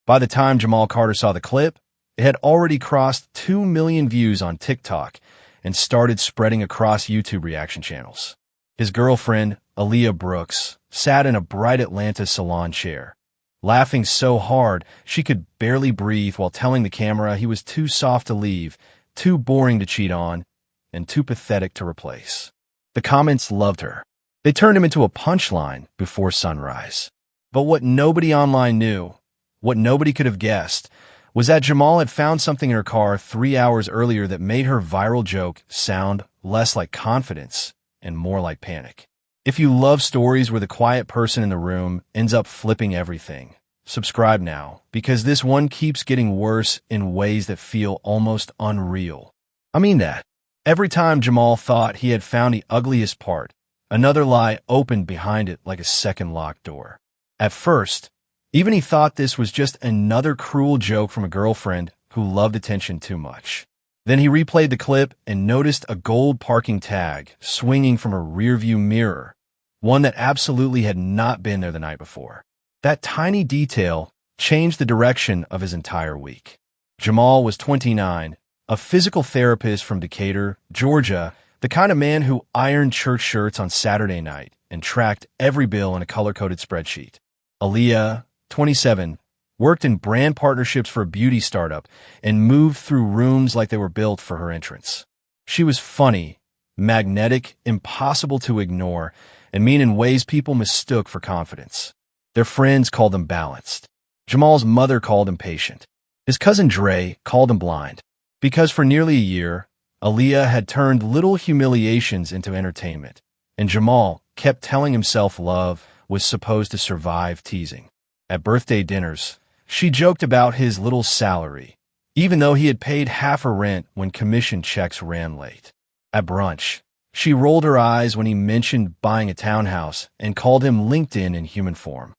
By the time Jamal Carter saw the clip, it had already crossed 2 million views on TikTok and started spreading across YouTube reaction channels. His girlfriend, Aaliyah Brooks, sat in a bright Atlanta salon chair, laughing so hard she could barely breathe while telling the camera he was too soft to leave, too boring to cheat on, and too pathetic to replace. The comments loved her. They turned him into a punchline before sunrise. But what nobody online knew, what nobody could have guessed, was that Jamal had found something in her car 3 hours earlier that made her viral joke sound less like confidence and more like panic. If you love stories where the quiet person in the room ends up flipping everything, subscribe now, because this one keeps getting worse in ways that feel almost unreal. I mean that. Every time Jamal thought he had found the ugliest part, another lie opened behind it like a second locked door. At first, even he thought this was just another cruel joke from a girlfriend who loved attention too much. Then he replayed the clip and noticed a gold parking tag swinging from a rearview mirror, one that absolutely had not been there the night before. That tiny detail changed the direction of his entire week. Jamal was 29, a physical therapist from Decatur, Georgia, the kind of man who ironed church shirts on Saturday night and tracked every bill in a color-coded spreadsheet. Aaliyah, 27, worked in brand partnerships for a beauty startup and moved through rooms like they were built for her entrance. She was funny, magnetic, impossible to ignore, and mean in ways people mistook for confidence. Their friends called him balanced. Jamal's mother called him patient. His cousin Dre called him blind. Because for nearly a year, Aaliyah had turned little humiliations into entertainment, and Jamal kept telling himself love was supposed to survive teasing. At birthday dinners, she joked about his little salary, even though he had paid half her rent when commission checks ran late. At brunch, she rolled her eyes when he mentioned buying a townhouse and called him LinkedIn in human form.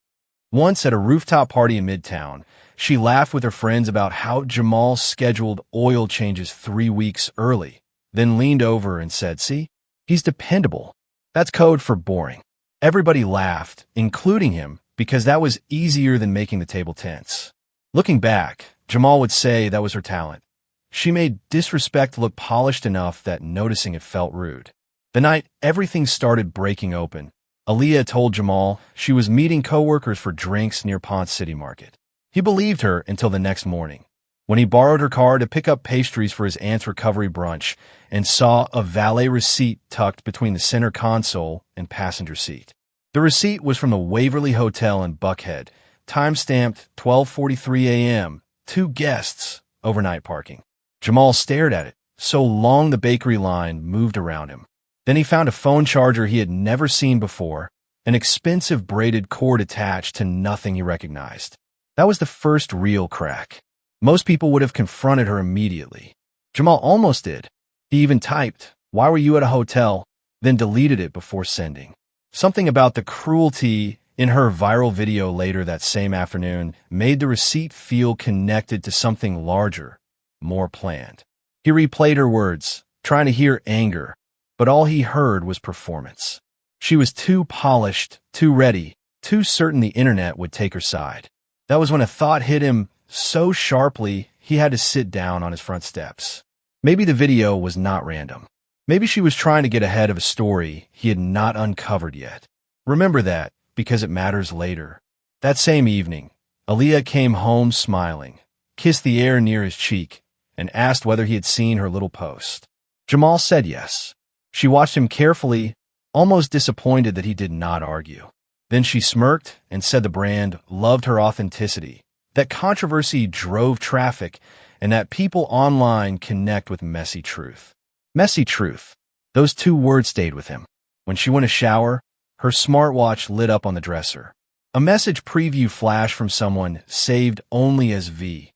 Once at a rooftop party in Midtown, she laughed with her friends about how Jamal scheduled oil changes 3 weeks early, then leaned over and said, "See, he's dependable." That's code for boring. Everybody laughed, including him, because that was easier than making the table tense. Looking back, Jamal would say that was her talent. She made disrespect look polished enough that noticing it felt rude. The night everything started breaking open, Aaliyah told Jamal she was meeting coworkers for drinks near Ponce City Market. He believed her until the next morning, when he borrowed her car to pick up pastries for his aunt's recovery brunch and saw a valet receipt tucked between the center console and passenger seat. The receipt was from the Waverly Hotel in Buckhead, time-stamped 12:43 a.m., 2 guests, overnight parking. Jamal stared at it, so long the bakery line moved around him. Then he found a phone charger he had never seen before, an expensive braided cord attached to nothing he recognized. That was the first real crack. Most people would have confronted her immediately. Jamal almost did. He even typed, "Why were you at a hotel?" then deleted it before sending. Something about the cruelty in her viral video later that same afternoon made the receipt feel connected to something larger, more planned. He replayed her words, trying to hear anger, but all he heard was performance. She was too polished, too ready, too certain the internet would take her side. That was when a thought hit him so sharply he had to sit down on his front steps. Maybe the video was not random. Maybe she was trying to get ahead of a story he had not uncovered yet. Remember that, because it matters later. That same evening, Aaliyah came home smiling, kissed the air near his cheek, and asked whether he had seen her little post. Jamal said yes. She watched him carefully, almost disappointed that he did not argue. Then she smirked and said the brand loved her authenticity, that controversy drove traffic, and that people online connect with messy truth. Messy truth. Those 2 words stayed with him. When she went to shower, her smartwatch lit up on the dresser. A message preview flashed from someone saved only as V.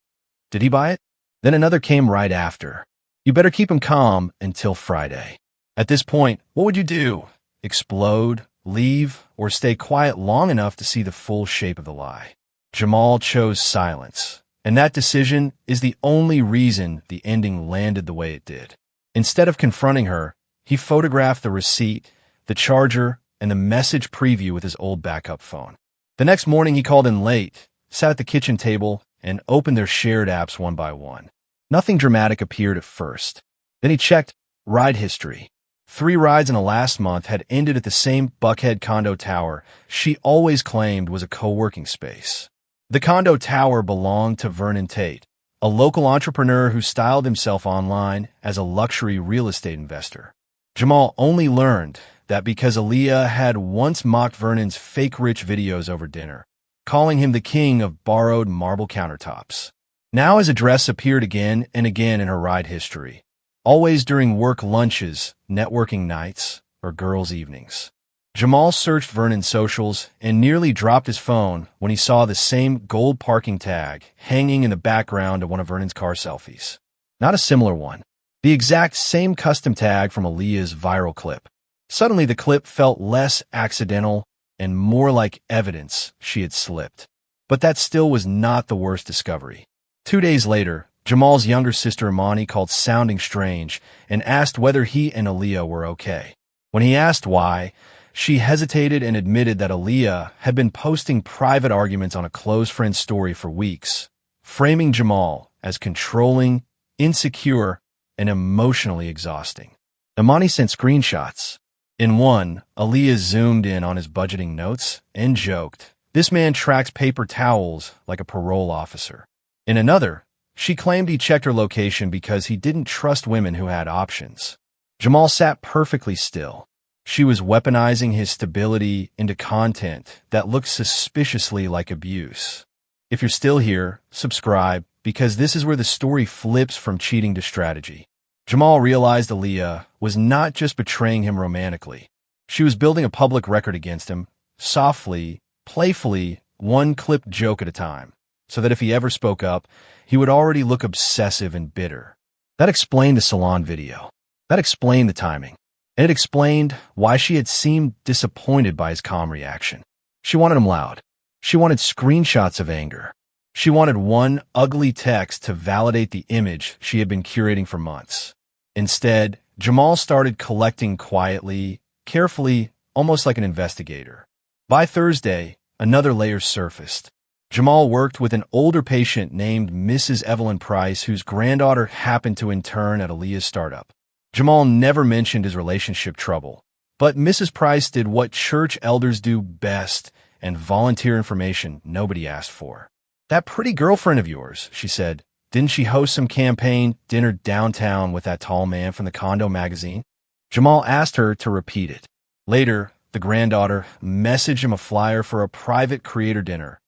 Did he buy it? Then another came right after. You better keep him calm until Friday. At this point, what would you do? Explode, leave, or stay quiet long enough to see the full shape of the lie? Jamal chose silence, and that decision is the only reason the ending landed the way it did. Instead of confronting her, he photographed the receipt, the charger, and the message preview with his old backup phone. The next morning he called in late, sat at the kitchen table, and opened their shared apps one by one. Nothing dramatic appeared at first. Then he checked ride history. 3 rides in the last month had ended at the same Buckhead condo tower she always claimed was a co-working space. The condo tower belonged to Vernon Tate, a local entrepreneur who styled himself online as a luxury real estate investor. Jamal only learned that because Aaliyah had once mocked Vernon's fake rich videos over dinner, calling him the king of borrowed marble countertops. Now his address appeared again and again in her ride history, always during work lunches, networking nights, or girls' evenings. Jamal searched Vernon's socials and nearly dropped his phone when he saw the same gold parking tag hanging in the background of one of Vernon's car selfies. Not a similar one. The exact same custom tag from Aaliyah's viral clip. Suddenly the clip felt less accidental and more like evidence she had slipped. But that still was not the worst discovery. 2 days later, Jamal's younger sister Imani called sounding strange and asked whether he and Aaliyah were okay. When he asked why, she hesitated and admitted that Aaliyah had been posting private arguments on a close friend's story for weeks, framing Jamal as controlling, insecure, and emotionally exhausting. Imani sent screenshots. In one, Aaliyah zoomed in on his budgeting notes and joked, "This man tracks paper towels like a parole officer." In another, she claimed he checked her location because he didn't trust women who had options. Jamal sat perfectly still. She was weaponizing his stability into content that looked suspiciously like abuse. If you're still here, subscribe, because this is where the story flips from cheating to strategy. Jamal realized Aaliyah was not just betraying him romantically. She was building a public record against him, softly, playfully, one clipped joke at a time, so that if he ever spoke up, he would already look obsessive and bitter. That explained the salon video. That explained the timing. And it explained why she had seemed disappointed by his calm reaction. She wanted him loud. She wanted screenshots of anger. She wanted one ugly text to validate the image she had been curating for months. Instead, Jamal started collecting quietly, carefully, almost like an investigator. By Thursday, another layer surfaced. Jamal worked with an older patient named Mrs. Evelyn Price, whose granddaughter happened to intern at Aaliyah's startup. Jamal never mentioned his relationship trouble, but Mrs. Price did what church elders do best and volunteer information nobody asked for. "That pretty girlfriend of yours," she said, "didn't she host some campaign dinner downtown with that tall man from the condo magazine?" Jamal asked her to repeat it. Later, the granddaughter messaged him a flyer for a private creator dinner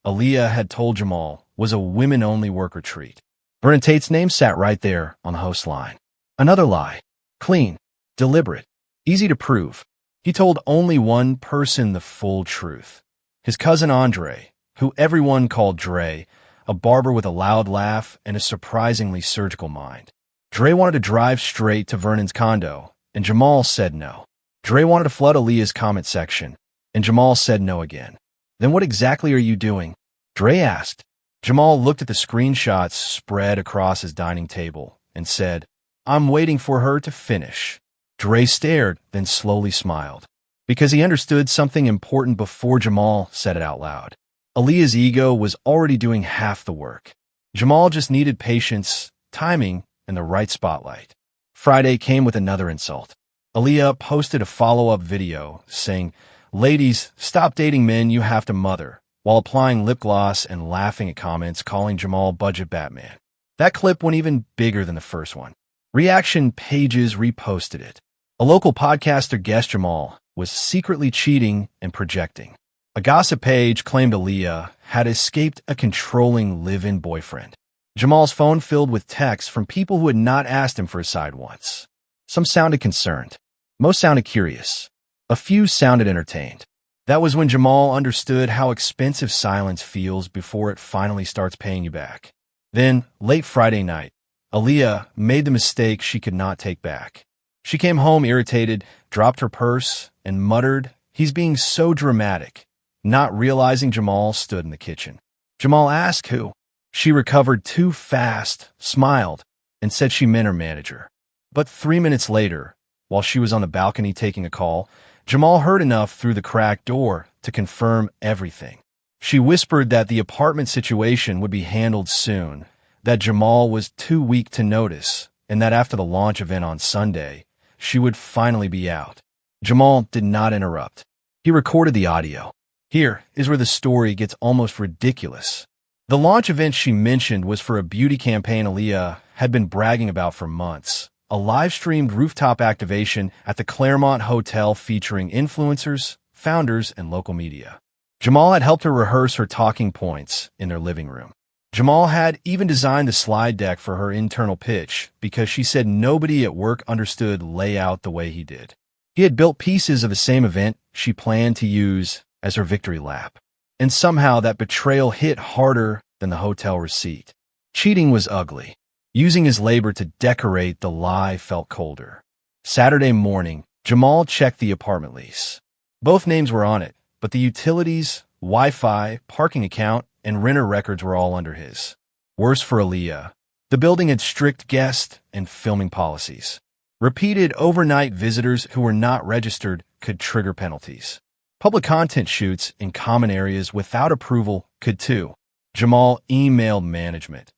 Aaliyah had told Jamal was a women-only work retreat. Vernon Tate's name sat right there on the host line. Another lie. Clean. Deliberate. Easy to prove. He told only one person the full truth. His cousin Andre, who everyone called Dre, a barber with a loud laugh and a surprisingly surgical mind. Dre wanted to drive straight to Vernon's condo, and Jamal said no. Dre wanted to flood Aaliyah's comment section, and Jamal said no again. "Then what exactly are you doing?" Dre asked. Jamal looked at the screenshots spread across his dining table and said, "I'm waiting for her to finish." Dre stared, then slowly smiled, because he understood something important before Jamal said it out loud. Aaliyah's ego was already doing half the work. Jamal just needed patience, timing, and the right spotlight. Friday came with another insult. Aaliyah posted a follow-up video saying, "Ladies, stop dating men you have to mother," while applying lip gloss and laughing at comments calling Jamal Budget Batman. That clip went even bigger than the first one. Reaction pages reposted it. A local podcaster guessed Jamal was secretly cheating and projecting. A gossip page claimed Aaliyah had escaped a controlling live-in boyfriend. Jamal's phone filled with texts from people who had not asked him for a side once. Some sounded concerned. Most sounded curious. A few sounded entertained. That was when Jamal understood how expensive silence feels before it finally starts paying you back. Then, late Friday night, Aaliyah made the mistake she could not take back. She came home irritated, dropped her purse, and muttered, "He's being so dramatic," not realizing Jamal stood in the kitchen. Jamal asked who. She recovered too fast, smiled, and said she meant her manager. But 3 minutes later, while she was on the balcony taking a call, Jamal heard enough through the cracked door to confirm everything. She whispered that the apartment situation would be handled soon, that Jamal was too weak to notice, and that after the launch event on Sunday, she would finally be out. Jamal did not interrupt. He recorded the audio. Here is where the story gets almost ridiculous. The launch event she mentioned was for a beauty campaign Aaliyah had been bragging about for months, a live-streamed rooftop activation at the Claremont Hotel featuring influencers, founders, and local media. Jamal had helped her rehearse her talking points in their living room. Jamal had even designed the slide deck for her internal pitch because she said nobody at work understood layout the way he did. He had built pieces of the same event she planned to use as her victory lap. And somehow that betrayal hit harder than the hotel receipt. Cheating was ugly. Using his labor to decorate the lie felt colder. Saturday morning, Jamal checked the apartment lease. Both names were on it, but the utilities, Wi-Fi, parking account, and renter records were all under his. Worse for Aaliyah, the building had strict guest and filming policies. Repeated overnight visitors who were not registered could trigger penalties. Public content shoots in common areas without approval could too. Jamal emailed management,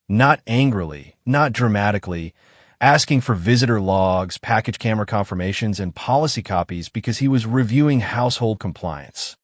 not angrily, not dramatically, asking for visitor logs, package camera confirmations, and policy copies because he was reviewing household compliance.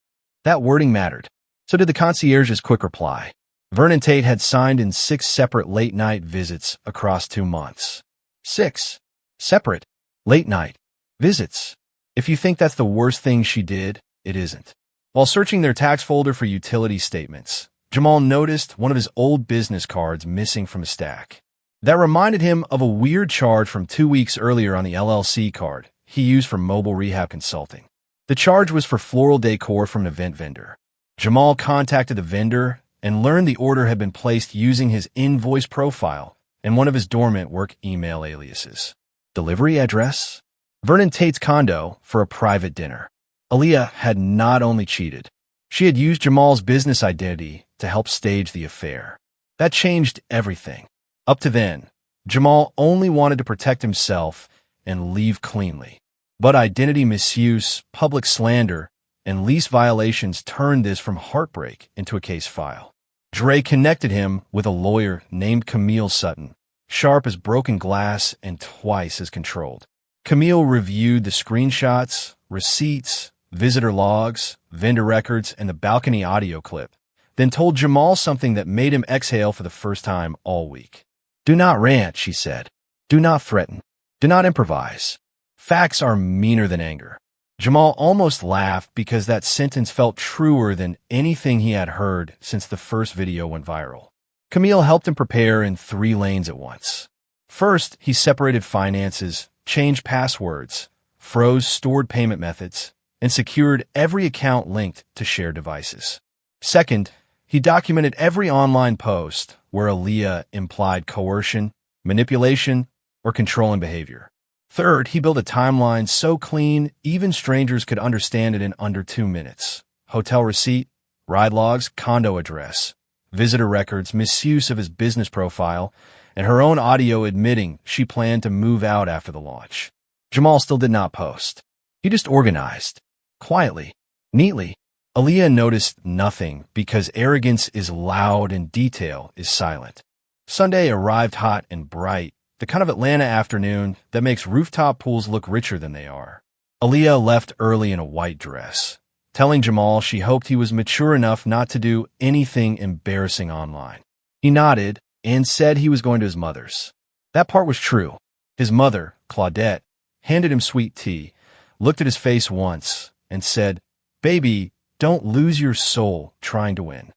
That wording mattered. So did the concierge's quick reply. Vernon Tate had signed in 6 separate late-night visits across 2 months. 6 separate late-night visits. If you think that's the worst thing she did, it isn't. While searching their tax folder for utility statements, Jamal noticed one of his old business cards missing from a stack. That reminded him of a weird charge from 2 weeks earlier on the LLC card he used for mobile rehab consulting. The charge was for floral decor from an event vendor. Jamal contacted the vendor and learned the order had been placed using his invoice profile and one of his dormant work email aliases. Delivery address? Vernon Tate's condo for a private dinner. Aaliyah had not only cheated, she had used Jamal's business identity to help stage the affair. That changed everything. Up to then, Jamal only wanted to protect himself and leave cleanly. But identity misuse, public slander, and lease violations turned this from heartbreak into a case file. Dre connected him with a lawyer named Camille Sutton, sharp as broken glass and twice as controlled. Camille reviewed the screenshots, receipts, visitor logs, vendor records, and the balcony audio clip, then told Jamal something that made him exhale for the first time all week. "Do not rant," she said. "Do not threaten. Do not improvise. Facts are meaner than anger." Jamal almost laughed because that sentence felt truer than anything he had heard since the first video went viral. Camille helped him prepare in 3 lanes at once. First, he separated finances, changed passwords, froze stored payment methods, and secured every account linked to shared devices. Second, he documented every online post where Aaliyah implied coercion, manipulation, or controlling behavior. Third, he built a timeline so clean even strangers could understand it in under 2 minutes. Hotel receipt, ride logs, condo address, visitor records, misuse of his business profile, and her own audio admitting she planned to move out after the launch. Jamal still did not post. He just organized. Quietly. Neatly. Aaliyah noticed nothing because arrogance is loud and detail is silent. Sunday arrived hot and bright, the kind of Atlanta afternoon that makes rooftop pools look richer than they are. Aaliyah left early in a white dress, telling Jamal she hoped he was mature enough not to do anything embarrassing online. He nodded and said he was going to his mother's. That part was true. His mother, Claudette, handed him sweet tea, looked at his face once, and said, "Baby, don't lose your soul trying to win."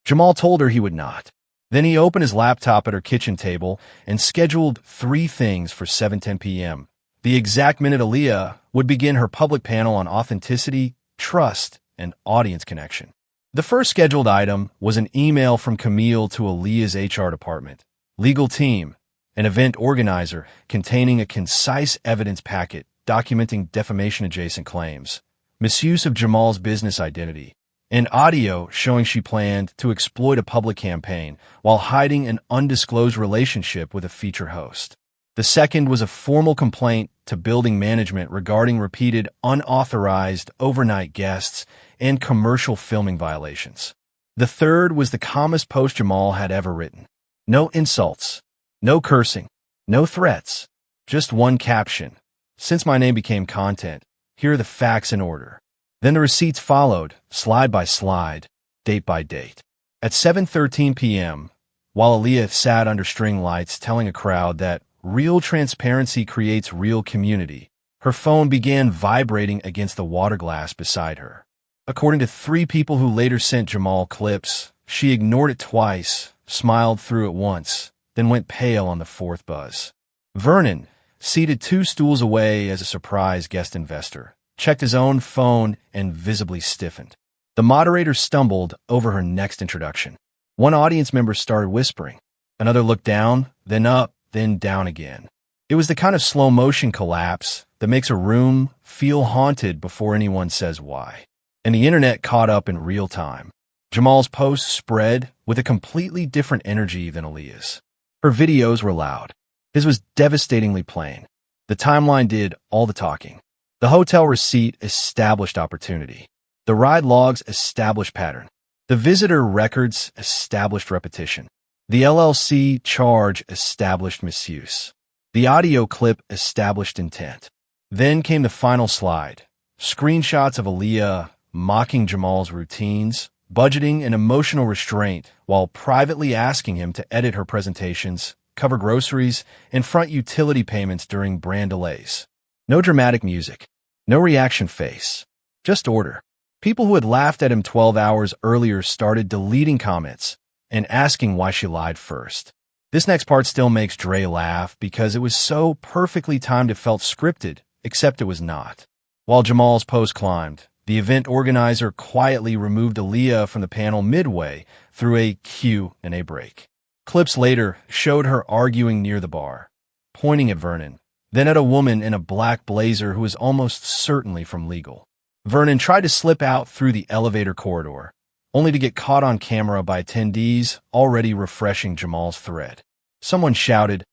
Jamal told her he would not. Then he opened his laptop at her kitchen table and scheduled 3 things for 7:10 p.m., the exact minute Aaliyah would begin her public panel on authenticity, trust, and audience connection. The first scheduled item was an email from Camille to Aaliyah's HR department, legal team, and event organizer containing a concise evidence packet documenting defamation-adjacent claims, misuse of Jamal's business identity, and audio showing she planned to exploit a public campaign while hiding an undisclosed relationship with a feature host. The second was a formal complaint to building management regarding repeated unauthorized overnight guests and commercial filming violations. The third was the calmest post Jamal had ever written. No insults, no cursing, no threats, just one caption. Since my name became content, here are the facts in order. Then the receipts followed, slide by slide, date by date. At 7:13 p.m., while Aaliyah sat under string lights telling a crowd that real transparency creates real community, her phone began vibrating against the water glass beside her. According to 3 people who later sent Jamal clips, she ignored it twice, smiled through it once, then went pale on the 4th buzz. Vernon, seated 2 stools away as a surprise guest investor, checked his own phone and visibly stiffened. The moderator stumbled over her next introduction. One audience member started whispering. Another looked down, then up, then down again. It was the kind of slow-motion collapse that makes a room feel haunted before anyone says why. And the internet caught up in real time. Jamal's posts spread with a completely different energy than Aaliyah's. Her videos were loud. His was devastatingly plain. The timeline did all the talking. The hotel receipt established opportunity. The ride logs established pattern. The visitor records established repetition. The LLC charge established misuse. The audio clip established intent. Then came the final slide. Screenshots of Aaliyah mocking Jamal's routines, budgeting and emotional restraint while privately asking him to edit her presentations, cover groceries, and front utility payments during brand delays. No dramatic music. No reaction face. Just order. People who had laughed at him 12 hours earlier started deleting comments and asking why she lied first. This next part still makes Dre laugh because it was so perfectly timed it felt scripted, except it was not. While Jamal's post climbed, the event organizer quietly removed Aaliyah from the panel midway through a Q&A break. Clips later showed her arguing near the bar, pointing at Vernon, then at a woman in a black blazer who was almost certainly from legal. Vernon tried to slip out through the elevator corridor, only to get caught on camera by attendees already refreshing Jamal's thread. Someone shouted,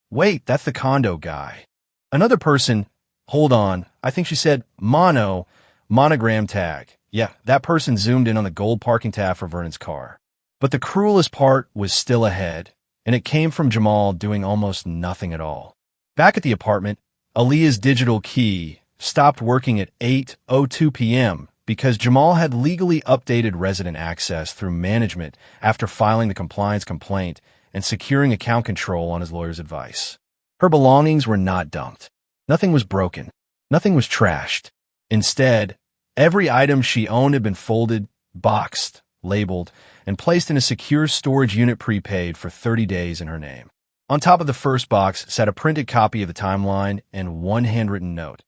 "Wait, that's the condo guy." Another person, "Hold on, I think she said monogram tag." Yeah, that person zoomed in on the gold parking tab for Vernon's car. But the cruelest part was still ahead, and it came from Jamal doing almost nothing at all. Back at the apartment, Aaliyah's digital key stopped working at 8:02 p.m. because Jamal had legally updated resident access through management after filing the compliance complaint and securing account control on his lawyer's advice. Her belongings were not dumped. Nothing was broken. Nothing was trashed. Instead, every item she owned had been folded, boxed, labeled, and placed in a secure storage unit prepaid for 30 days in her name. On top of the first box sat a printed copy of the timeline and one handwritten note.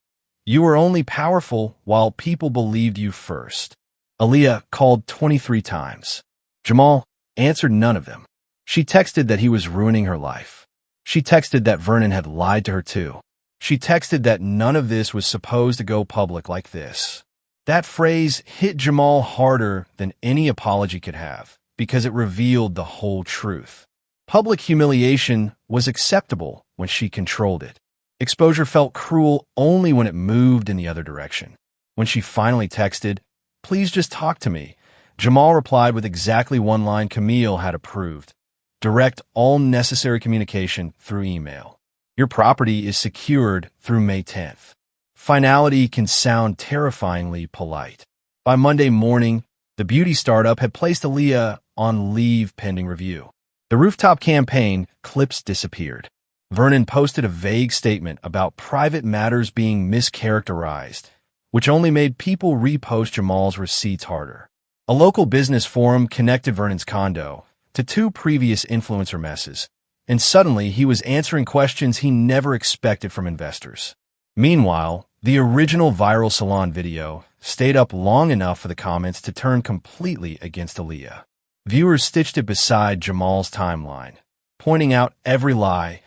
"You were only powerful while people believed you first." Aaliyah called 23 times. Jamal answered none of them. She texted that he was ruining her life. She texted that Vernon had lied to her too. She texted that none of this was supposed to go public like this. That phrase hit Jamal harder than any apology could have because it revealed the whole truth. Public humiliation was acceptable when she controlled it. Exposure felt cruel only when it moved in the other direction. When she finally texted, "Please just talk to me," Jamal replied with exactly one line Camille had approved. "Direct all necessary communication through email. Your property is secured through May 10th. Finality can sound terrifyingly polite. By Monday morning, the beauty startup had placed Aaliyah on leave pending review. The rooftop campaign clips disappeared. Vernon posted a vague statement about private matters being mischaracterized, which only made people repost Jamal's receipts harder. A local business forum connected Vernon's condo to 2 previous influencer messes, and suddenly he was answering questions he never expected from investors. Meanwhile, the original viral salon video stayed up long enough for the comments to turn completely against Aaliyah. Viewers stitched it beside Jamal's timeline, pointing out every lie,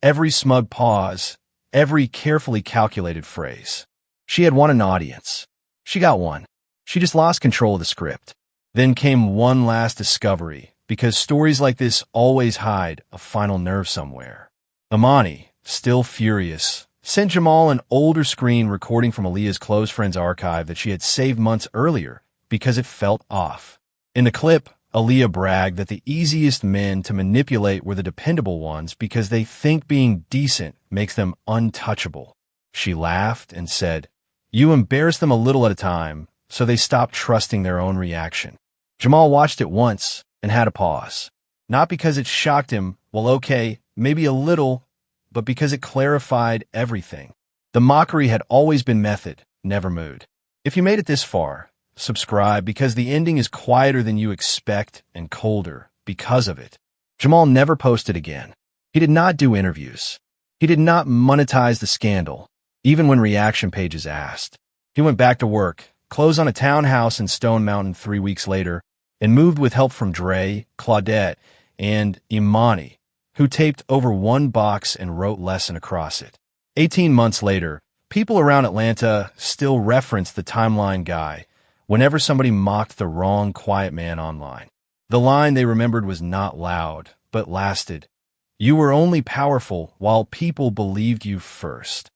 every smug pause, every carefully calculated phrase. She had won an audience. She got one. She just lost control of the script. Then came one last discovery, because stories like this always hide a final nerve somewhere. Amani, still furious, sent Jamal an older screen recording from Aaliyah's close friends archive that she had saved months earlier because it felt off. In the clip, Aaliyah bragged that the easiest men to manipulate were the dependable ones because they think being decent makes them untouchable. She laughed and said, "You embarrass them a little at a time, so they stop trusting their own reaction." Jamal watched it once and had a pause. Not because it shocked him, well, okay, maybe a little, but because it clarified everything. The mockery had always been method, never mood. If you made it this far, subscribe because the ending is quieter than you expect and colder because of it. Jamal never posted again. He did not do interviews. He did not monetize the scandal, even when reaction pages asked. He went back to work, closed on a townhouse in Stone Mountain 3 weeks later, and moved with help from Dre, Claudette, and Imani, who taped over one box and wrote lesson across it. 18 months later, people around Atlanta still reference the timeline guy whenever somebody mocked the wrong quiet man online. The line they remembered was not loud, but lasted. You were only powerful while people believed you first.